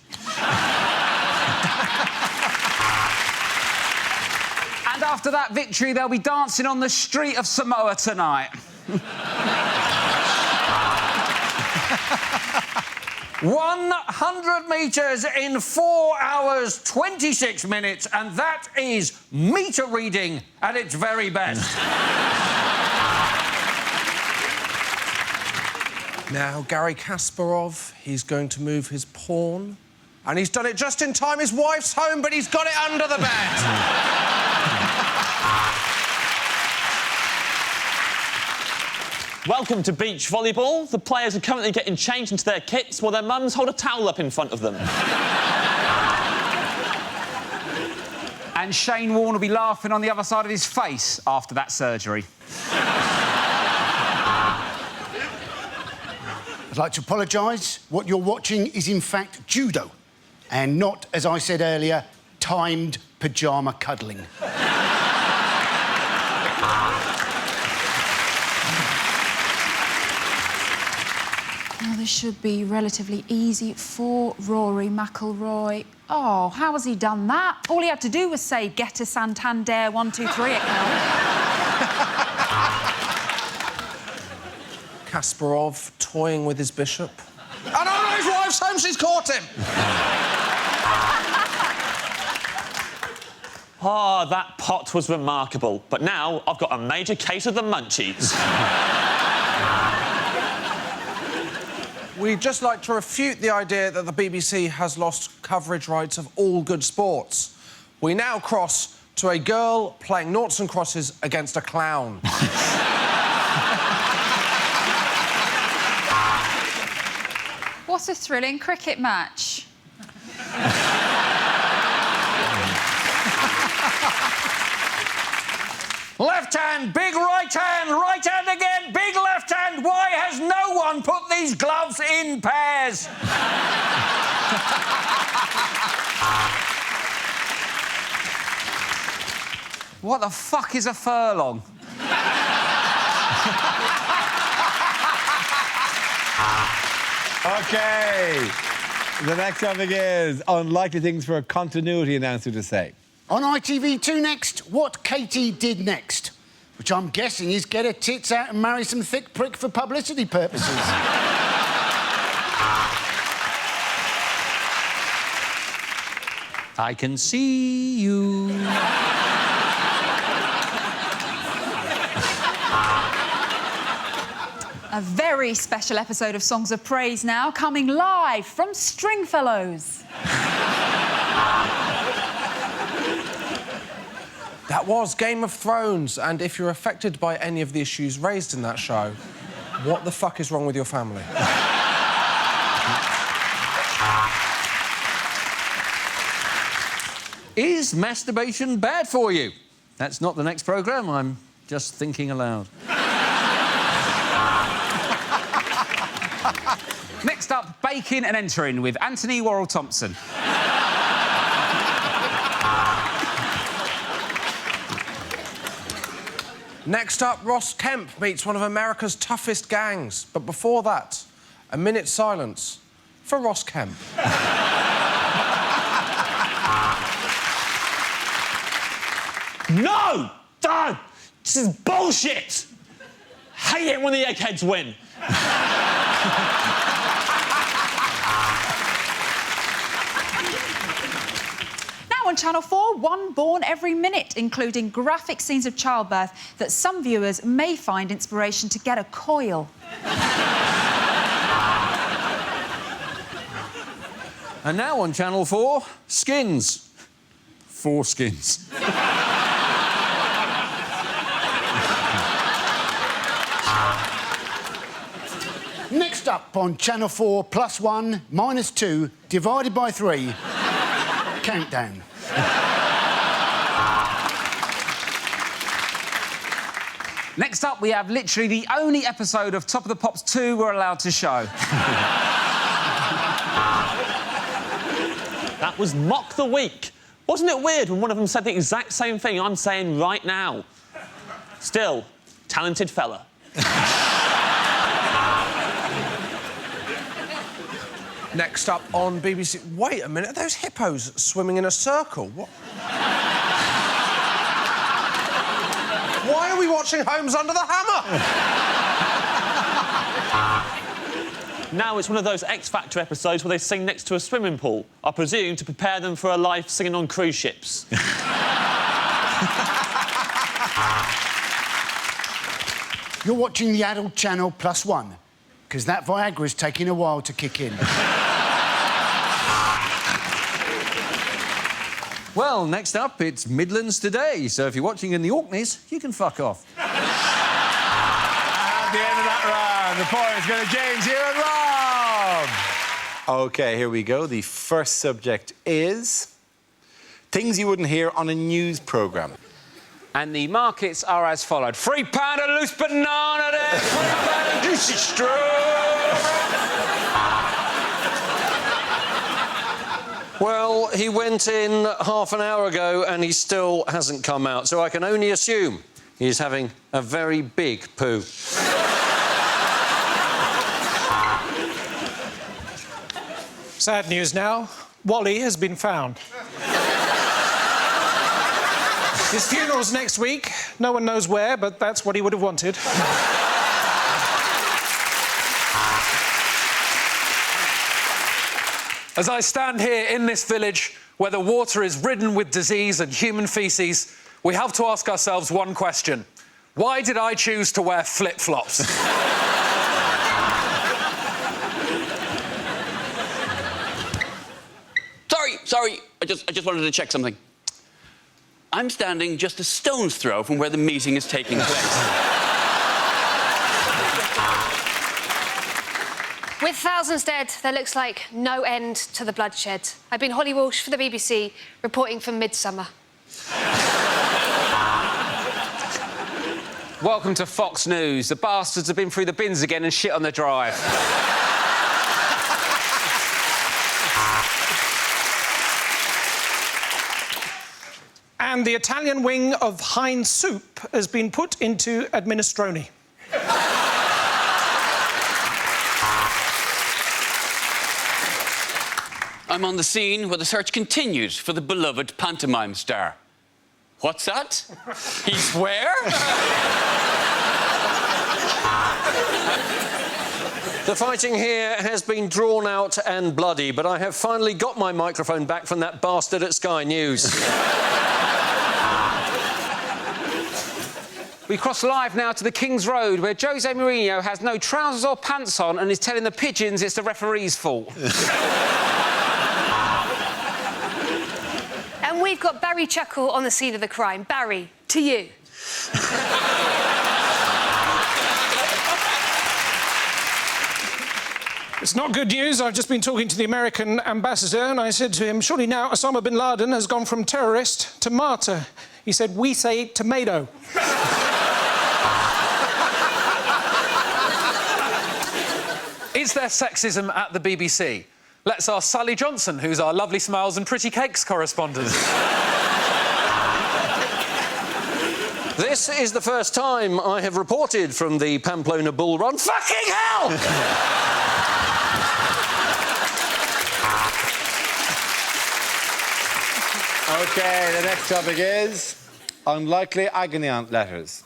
And after that victory, they'll be dancing on the street of Samoa tonight. 100 metres in 4 hours, 26 minutes, and that is meter reading at its very best. Now, Gary Kasparov, he's going to move his pawn. And he's done it just in time. His wife's home, but he's got it under the bed. Welcome to beach volleyball. The players are currently getting changed into their kits while their mums hold a towel up in front of them. And Shane Warne will be laughing on the other side of his face after that surgery. I'd like to apologise. What you're watching is, in fact, judo, and not, as I said earlier, timed pyjama cuddling. Well, this should be relatively easy for Rory McIlroy. Oh, how has he done that? All he had to do was say, get a Santander 1, 2, 3 account. Kasparov toying with his bishop. And oh, his wife's home, she's caught him! Ah, that pot was remarkable. But now I've got a major case of the munchies. We'd just like to refute the idea that the BBC has lost coverage rights of all good sports. We now cross to a girl playing noughts and crosses against a clown. What a thrilling cricket match. Left hand, big right hand again, big left hand. Why has no one put these gloves in pairs? What the fuck is a furlong? OK. The next topic is unlikely things for a continuity announcer to say. On ITV2 next, what Katie did next, which I'm guessing is get her tits out and marry some thick prick for publicity purposes. I can see you. A very special episode of Songs of Praise now, coming live from Stringfellows. That was Game of Thrones, and if you're affected by any of the issues raised in that show, what the fuck is wrong with your family? Is masturbation bad for you? That's not the next programme, I'm just thinking aloud. Next Next up, Baking and Entering with Anthony Worrell-Thompson. Next up, Ross Kemp meets one of America's toughest gangs. But before that, a minute's silence for Ross Kemp. No! Dad! This is bullshit! Hate it when the eggheads win. Now on Channel 4, one born every minute, including graphic scenes of childbirth that some viewers may find inspiration to get a coil. And now on Channel 4, skins. Foreskins. Next up on Channel 4, +1, -2, divided by 3. Countdown. Next up, we have literally the only episode of Top of the Pops 2 we're allowed to show. That was Mock the Week. Wasn't it weird when one of them said the exact same thing I'm saying right now? Still, talented fella. Next up on BBC... Wait a minute, are those hippos swimming in a circle? What? Why are we watching Homes Under the Hammer? Now it's one of those X Factor episodes where they sing next to a swimming pool. I presume to prepare them for a life singing on cruise ships. You're watching the adult channel +1, because that Viagra's taking a while to kick in. Well, next up, it's Midlands Today, so if you're watching in the Orkneys, you can fuck off. At the end of that round, the points go to James here and Rob. OK, here we go. The first subject is things you wouldn't hear on a news programme. And the markets are as followed. £3 a loose banana there, £3 a juicy straw. Well, he went in half an hour ago and he still hasn't come out, so I can only assume he's having a very big poo. Sad news now. Wally has been found. His funeral's next week. No one knows where, but that's what he would have wanted. As I stand here in this village where the water is ridden with disease and human faeces, we have to ask ourselves one question. Why did I choose to wear flip-flops? Sorry, I just wanted to check something. I'm standing just a stone's throw from where the meeting is taking place. With thousands dead, there looks like no end to the bloodshed. I've been Holly Walsh for the BBC, reporting from Midsummer. Welcome to Fox News. The bastards have been through the bins again and shit on the drive. And the Italian wing of Heinz soup has been put into administroni. I'm on the scene where the search continues for the beloved pantomime star. What's that? He's where? The fighting here has been drawn out and bloody, but I have finally got my microphone back from that bastard at Sky News. We cross live now to the King's Road, where Jose Mourinho has no trousers or pants on and is telling the pigeons it's the referee's fault. And we've got Barry Chuckle on the scene of the crime. Barry, to you. It's not good news. I've just been talking to the American ambassador and I said to him, surely now Osama bin Laden has gone from terrorist to martyr. He said, we say tomato. Is there sexism at the BBC? Let's ask Sally Johnson, who's our lovely smiles and pretty cakes correspondent. This is the first time I have reported from the Pamplona Bull Run. Fucking hell! OK, the next topic is unlikely agony aunt letters.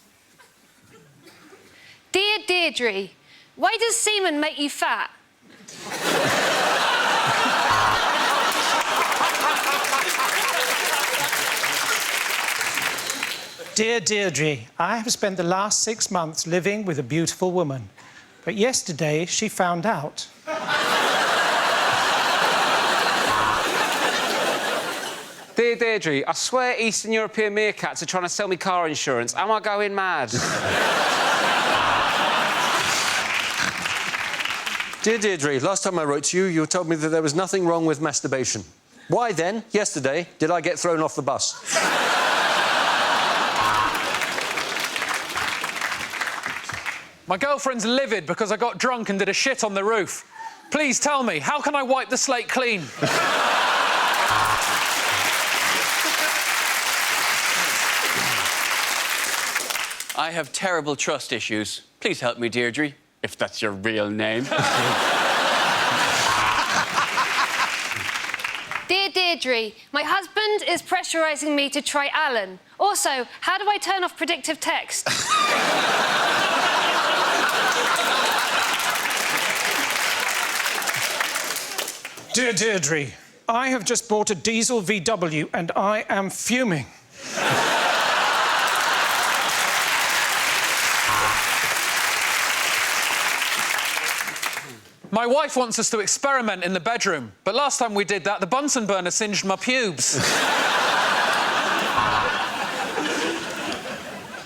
Dear Deirdre, why does semen make you fat? Dear Deirdre, I have spent the last 6 months living with a beautiful woman. But yesterday, she found out. Dear Deirdre, I swear Eastern European meerkats are trying to sell me car insurance. Am I going mad? Dear Deirdre, last time I wrote to you, you told me that there was nothing wrong with masturbation. Why then, yesterday, did I get thrown off the bus? My girlfriend's livid because I got drunk and did a shit on the roof. Please tell me, how can I wipe the slate clean? I have terrible trust issues. Please help me, Deirdre, if that's your real name. Dear Deirdre, my husband is pressurising me to try Alan. Also, how do I turn off predictive text? Dear Deirdre, I have just bought a diesel VW and I am fuming. My wife wants us to experiment in the bedroom, but last time we did that, the Bunsen burner singed my pubes.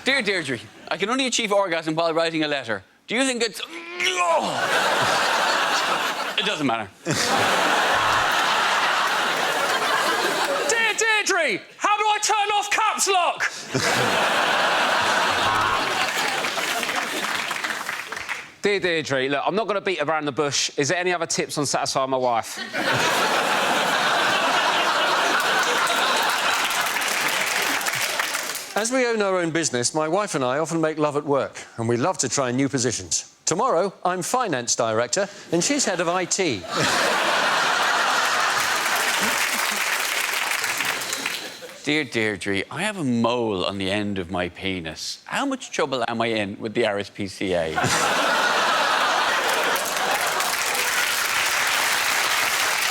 Dear Deirdre, I can only achieve orgasm while writing a letter. Do you think it's... It doesn't matter. Dear Deirdre, how do I turn off caps lock? Dear Deirdre, look, I'm not going to beat around the bush. Is there any other tips on satisfying my wife? As we own our own business, my wife and I often make love at work, and we love to try new positions. Tomorrow, I'm finance director, and she's head of IT. Dear Deirdre, I have a mole on the end of my penis. How much trouble am I in with the RSPCA?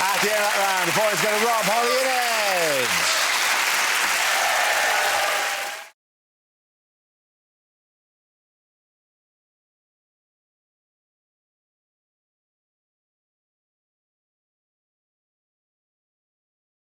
At the end of that round, the points go to Rob, Holly and Ed.